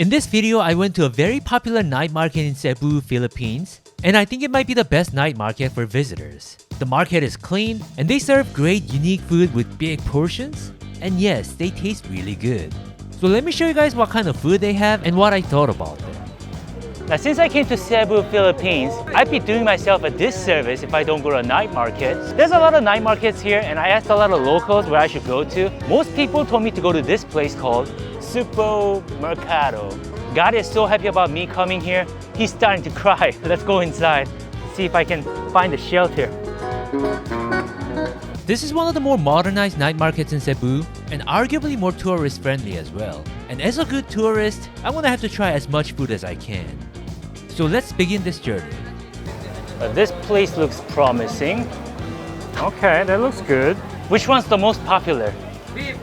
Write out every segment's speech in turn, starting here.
In this video, I went to a very popular night market in Cebu, Philippines, and I think it might be the best night market for visitors. The market is clean, and they serve great unique food with big portions, and yes, they taste really good. So let me show you guys what kind of food they have and what I thought about them. Now, since I came to Cebu, Philippines, I'd be doing myself a disservice if I don't go to a night market. There's a lot of night markets here, and I asked a lot of locals where I should go to. Most people told me to go to this place called Sugbo Mercado. God is so happy about me coming here. He's starting to cry. Let's go inside, see if I can find a shelter. This is one of the more modernized night markets in Cebu, and arguably more tourist friendly as well. And as a good tourist, I'm gonna have to try as much food as I can. So let's begin this journey. This place looks promising. Okay, that looks good. Which one's the most popular?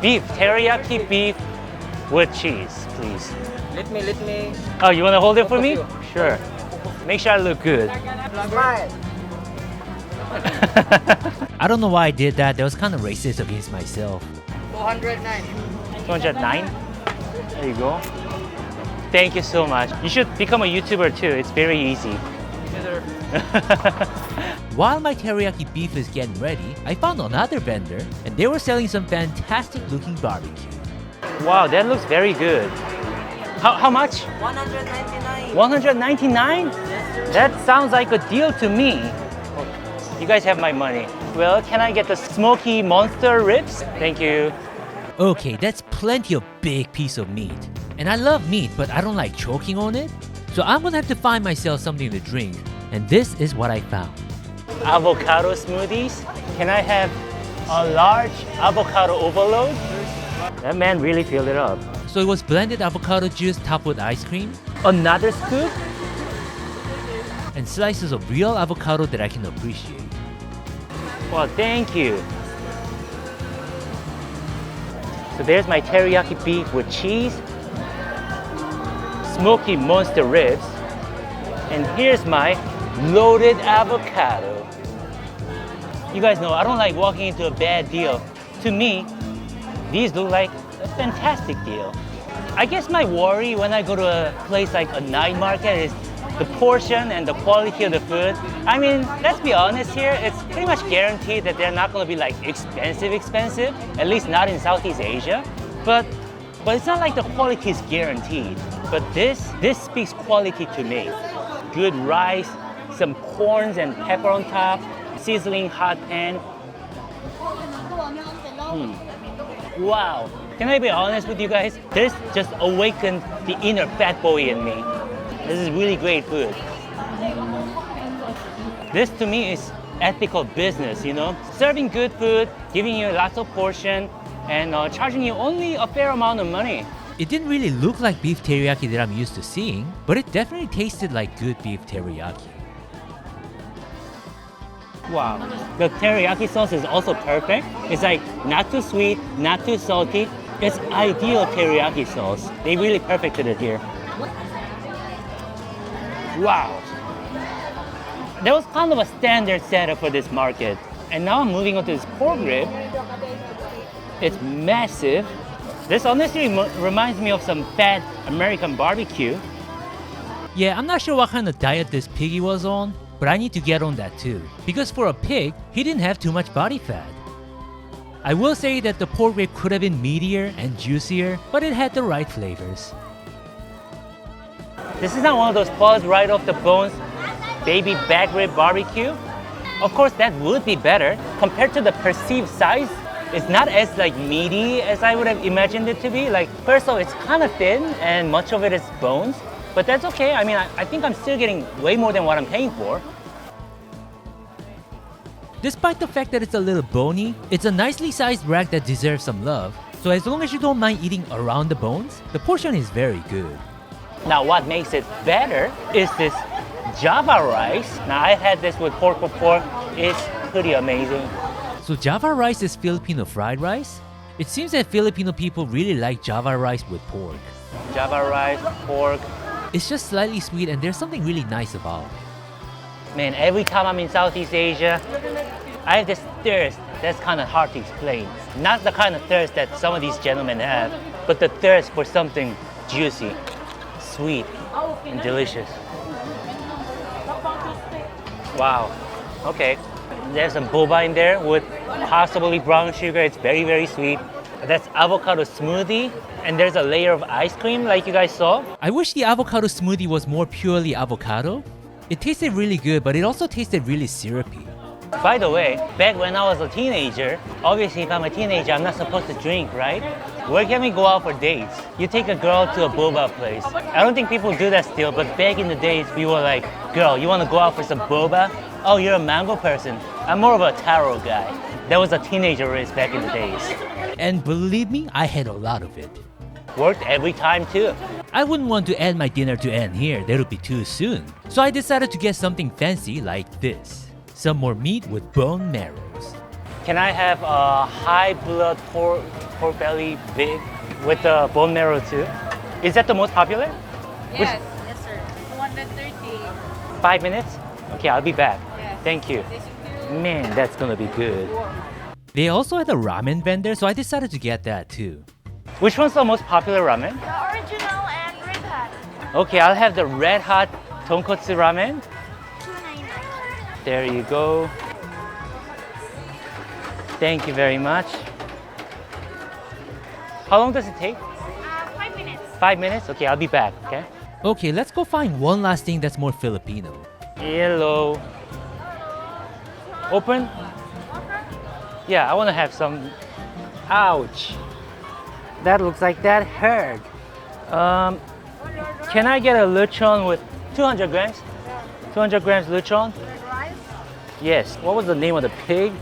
Beef, teriyaki beef with cheese, please. Let me. Oh, you wanna hold it for me? Sure. Make sure I look good. Smile. I don't know why I did that. That was kind of racist against myself. 209. 209? There you go. Thank you so much. You should become a YouTuber too. It's very easy. Yes, sir. While my teriyaki beef is getting ready, I found another vendor and they were selling some fantastic looking barbecue. Wow, that looks very good. How much? 199. 199? Yes, sir. That sounds like a deal to me. You guys have my money. Well, can I get the smoky monster ribs? Thank you. Okay, that's plenty of big piece of meat. And I love meat, but I don't like choking on it. So I'm gonna have to find myself something to drink. And this is what I found. Avocado smoothies. Can I have a large avocado overload? That man really filled it up. So it was blended avocado juice topped with ice cream. Another scoop. And slices of real avocado that I can appreciate. Well, thank you. So there's my teriyaki beef with cheese, smoky monster ribs, and here's my loaded avocado. You guys know I don't like walking into a bad deal. To me, these look like a fantastic deal. I guess my worry when I go to a place like a night market is the portion and the quality of the food. I mean, let's be honest here, it's pretty much guaranteed that they're not gonna be like expensive, at least not in Southeast Asia. But it's not like the quality is guaranteed. But this speaks quality to me. Good rice, some corns and pepper on top, sizzling hot pan. Wow, can I be honest with you guys? This just awakened the inner fat boy in me. This is really great food. This to me is ethical business, you know? Serving good food, giving you lots of portion, and charging you only a fair amount of money. It didn't really look like beef teriyaki that I'm used to seeing, but it definitely tasted like good beef teriyaki. Wow, the teriyaki sauce is also perfect. It's like not too sweet, not too salty. It's ideal teriyaki sauce. They really perfected it here. Wow. That was kind of a standard setup for this market. And now I'm moving on to this pork rib. It's massive. This honestly reminds me of some fat American barbecue. Yeah, I'm not sure what kind of diet this piggy was on, but I need to get on that too. Because for a pig, he didn't have too much body fat. I will say that the pork rib could have been meatier and juicier, but it had the right flavors. This is not one of those paws right off the bones, baby back rib barbecue. Of course, that would be better. Compared to the perceived size, it's not as like meaty as I would have imagined it to be. Like, first of all, it's kind of thin and much of it is bones, but that's okay. I mean, I think I'm still getting way more than what I'm paying for. Despite the fact that it's a little bony, it's a nicely sized rack that deserves some love. So as long as you don't mind eating around the bones, the portion is very good. Now what makes it better is this Java rice. Now I had this with pork before. It's pretty amazing. So Java rice is Filipino fried rice? It seems that Filipino people really like Java rice with pork. Java rice, pork. It's just slightly sweet and there's something really nice about it. Man, every time I'm in Southeast Asia, I have this thirst that's kind of hard to explain. Not the kind of thirst that some of these gentlemen have, but the thirst for something juicy. sweet and delicious. Wow. Okay. There's some boba in there with possibly brown sugar. It's very, very sweet. That's avocado smoothie. And there's a layer of ice cream like you guys saw. I wish the avocado smoothie was more purely avocado. It tasted really good, but it also tasted really syrupy. By the way, back when I was a teenager, obviously if I'm a teenager, I'm not supposed to drink, right? Where can we go out for dates? You take a girl to a boba place. I don't think people do that still, but back in the days, we were like, girl, you want to go out for some boba? Oh, you're a mango person. I'm more of a taro guy. That was a teenager race back in the days. And believe me, I had a lot of it. Worked every time too. I wouldn't want to add my dinner to end here, that would be too soon. So I decided to get something fancy like this. Some more meat with bone marrows. Can I have a high blood pork belly big with the bone marrow too? Is that the most popular? Yes, yes sir. 230. 5 minutes? Okay, I'll be back. Yes. Thank you. Thank you. Man, that's gonna be good. They also had a ramen vendor, so I decided to get that too. Which one's the most popular ramen? The original and red hot. Okay, I'll have the red hot tonkotsu ramen. $2.99. There you go. Thank you very much. How long does it take? 5 minutes. 5 minutes? Okay, I'll be back, okay? Okay, let's go find one last thing that's more Filipino. Hello. Open? Yeah, I want to have some. Ouch. That looks like that hurt. Can I get a lechon with 200 grams? 200 grams lechon? Rice? Yes. What was the name of the pig?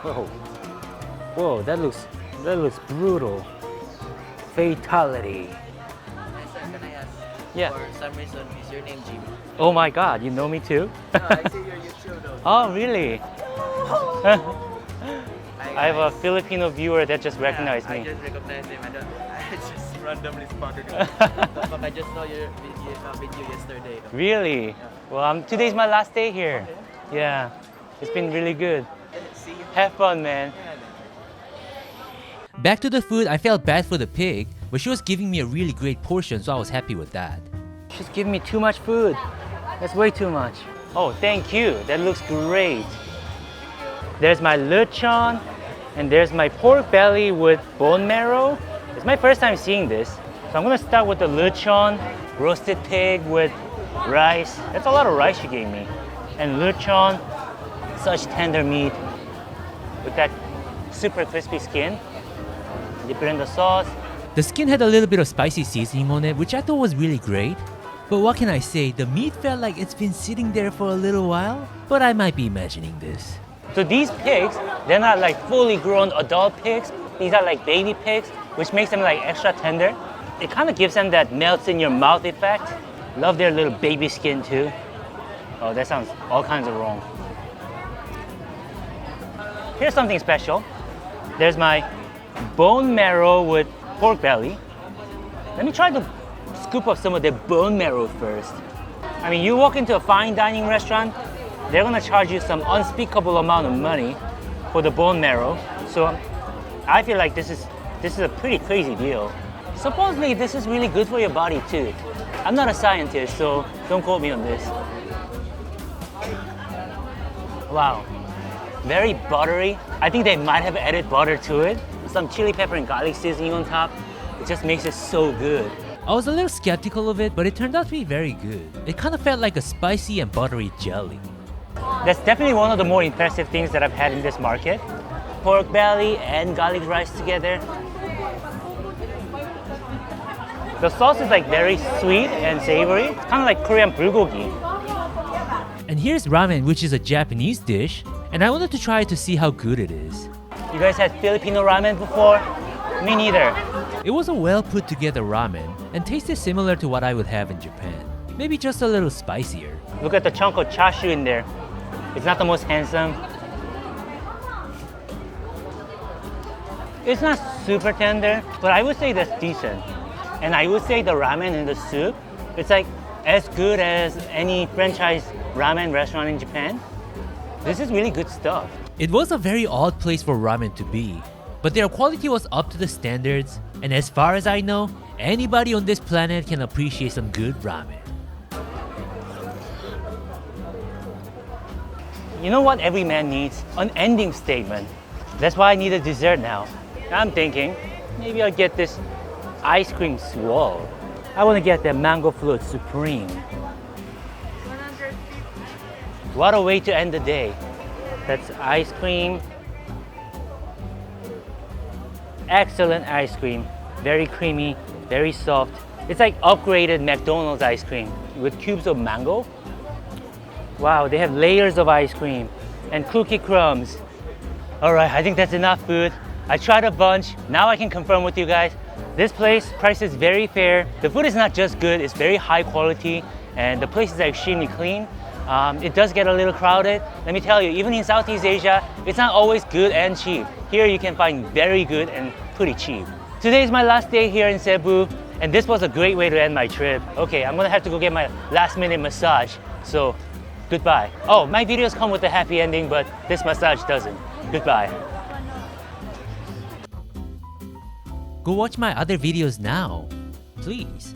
Whoa. Whoa, that looks brutal. Fatality. Hi sir, can I ask? Yeah. For some reason, is your name Jimmy? Oh my god, you know me too? No, I see your YouTube though. Oh, really? I have a Filipino viewer that just recognized I me. just recognize him. I just randomly spotted him. But I just saw your video yesterday. Really? Well, today's my last day here. Yeah, it's been really good. See you. Have fun, man. Back to the food, I felt bad for the pig, but she was giving me a really great portion, so I was happy with that. She's giving me too much food. That's way too much. Oh, thank you. That looks great. There's my lechon, and there's my pork belly with bone marrow. It's my first time seeing this. So I'm gonna start with the lechon, roasted pig with rice. That's a lot of rice you gave me. And lechon, such tender meat with that super crispy skin. Dip it in the sauce. The skin had a little bit of spicy seasoning on it, which I thought was really great. But what can I say, the meat felt like it's been sitting there for a little while, but I might be imagining this. So these pigs, they're not like fully grown adult pigs. These are like baby pigs, which makes them like extra tender. It kind of gives them that melts in your mouth effect. Love their little baby skin too. Oh, that sounds all kinds of wrong. Here's something special. There's my bone marrow with pork belly. Let me try to scoop up some of the bone marrow first. I mean, you walk into a fine dining restaurant, they're gonna charge you some unspeakable amount of money for the bone marrow. So I feel like this is a pretty crazy deal. Supposedly this is really good for your body too. I'm not a scientist, so don't quote me on this. Wow, very buttery. I think they might have added butter to it. Some chili pepper and garlic seasoning on top. It just makes it so good. I was a little skeptical of it, but it turned out to be very good. It kind of felt like a spicy and buttery jelly. That's definitely one of the more impressive things that I've had in this market. Pork belly and garlic rice together. The sauce is like very sweet and savory. It's kind of like Korean bulgogi. And here's ramen, which is a Japanese dish, and I wanted to try it to see how good it is. You guys had Filipino ramen before? Me neither. It was a well put together ramen and tasted similar to what I would have in Japan. Maybe just a little spicier. Look at the chunk of chashu in there. It's not the most handsome. It's not super tender, but I would say that's decent. And I would say the ramen in the soup, it's like as good as any franchise ramen restaurant in Japan. This is really good stuff. It was a very odd place for ramen to be. but their quality was up to the standards, and as far as I know, anybody on this planet can appreciate some good ramen. You know what every man needs? An ending statement. That's why I need a dessert now. I'm thinking, maybe I'll get this ice cream swirl. I want to get that mango float supreme. What a way to end the day. That's ice cream. Excellent ice cream. Very creamy, very soft. It's like upgraded McDonald's ice cream with cubes of mango. Wow, they have layers of ice cream and cookie crumbs. All right, I think that's enough food. I tried a bunch. Now I can confirm with you guys. This place, price is very fair. The food is not just good, it's very high quality, and the place is extremely clean. It does get a little crowded. Let me tell you, even in Southeast Asia, it's not always good and cheap. Here you can find very good and pretty cheap. Today is my last day here in Cebu, and this was a great way to end my trip. Okay, I'm gonna have to go get my last minute massage, so goodbye. Oh, my videos come with a happy ending, but this massage doesn't. Goodbye. Go watch my other videos now, please.